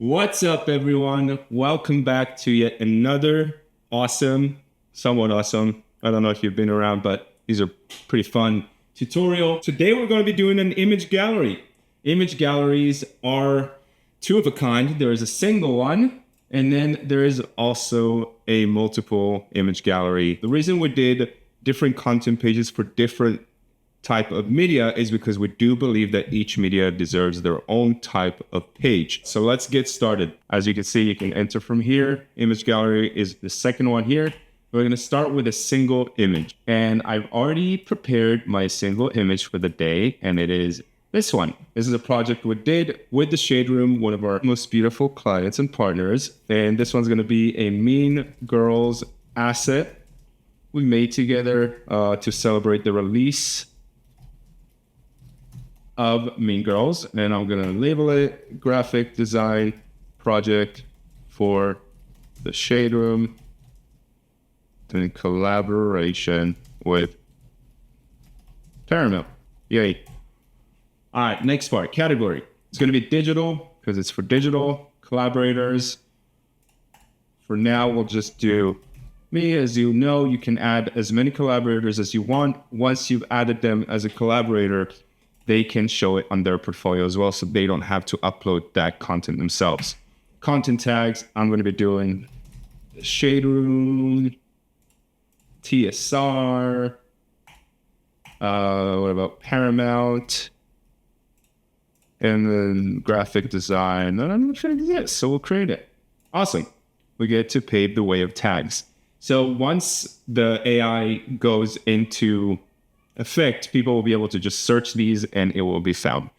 What's up, everyone? Welcome back to yet another somewhat awesome. I don't know if you've been around, but these are pretty fun tutorial. Today, we're going to be doing an image gallery. Image galleries are two of a kind. There is a single one, and then there is also a multiple image gallery. The reason we did different content pages for different type of media is because we do believe that each media deserves their own type of page. So let's get started. As you can see, you can enter from here. Image gallery is the second one here. We're going to start with a single image. And I've already prepared my single image for the day, and it is this one. This is a project we did with the Shade Room, one of our most beautiful clients and partners. And this one's going to be a Mean Girls asset we made together to celebrate the release of Mean Girls, and I'm gonna label it graphic design project for the Shade Room in collaboration with Paramount. Yay. All right, next part, category. It's gonna be digital because it's for digital collaborators. For now, we'll just do me. As you know, you can add as many collaborators as you want. Once you've added them as a collaborator, they can show it on their portfolio as well, so they don't have to upload that content themselves. Content tags, I'm going to be doing Shade Room, TSR, what about Paramount, and then graphic design. I don't know if it exists, so we'll create it. Awesome. We get to pave the way of tags. So once the AI goes into effect, people will be able to just search these and it will be found.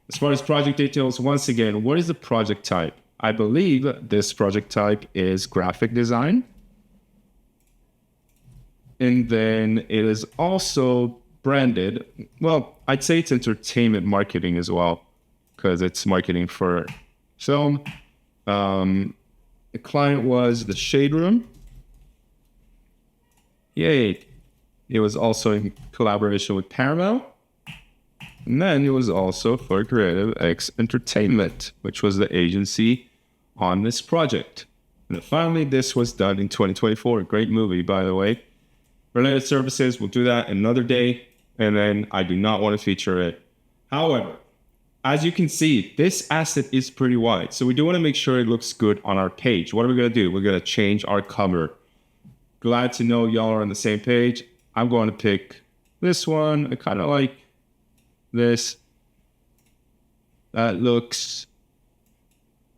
As far as project details, once again, what is the project type? I believe this project type is graphic design. And then it is also branded. Well, I'd say it's entertainment marketing as well, because it's marketing for film. The client was the Shade Room. Yay. It was also in collaboration with Paramount. And then it was also for Creative X Entertainment, which was the agency on this project. And then finally, this was done in 2024. Great movie, by the way. Related services, we'll do that another day. And then I do not want to feature it. However, as you can see, this asset is pretty wide. So we do want to make sure it looks good on our page. What are we going to do? We're going to change our cover. Glad to know y'all are on the same page. I'm going to pick this one. I kind of like this. That looks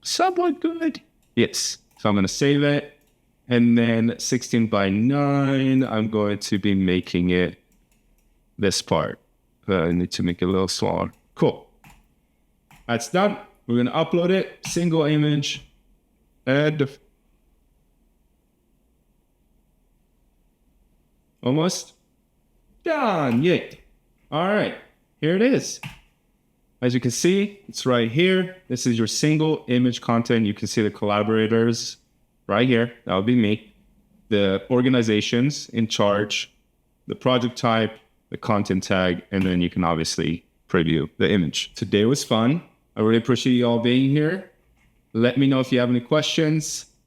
somewhat good. Yes. So I'm going to save it. And then 16 by 9, I'm going to be making it this part. I need to make it a little smaller. Cool. That's done. We're going to upload it. Single image. And almost done. Yay. All right, here it is. As you can see, it's right here. This is your single image content. You can see the collaborators right here. That would be me. The organizations in charge, the project type, the content tag, and then you can obviously preview the image. Today was fun. I really appreciate you all being here. Let me know if you have any questions.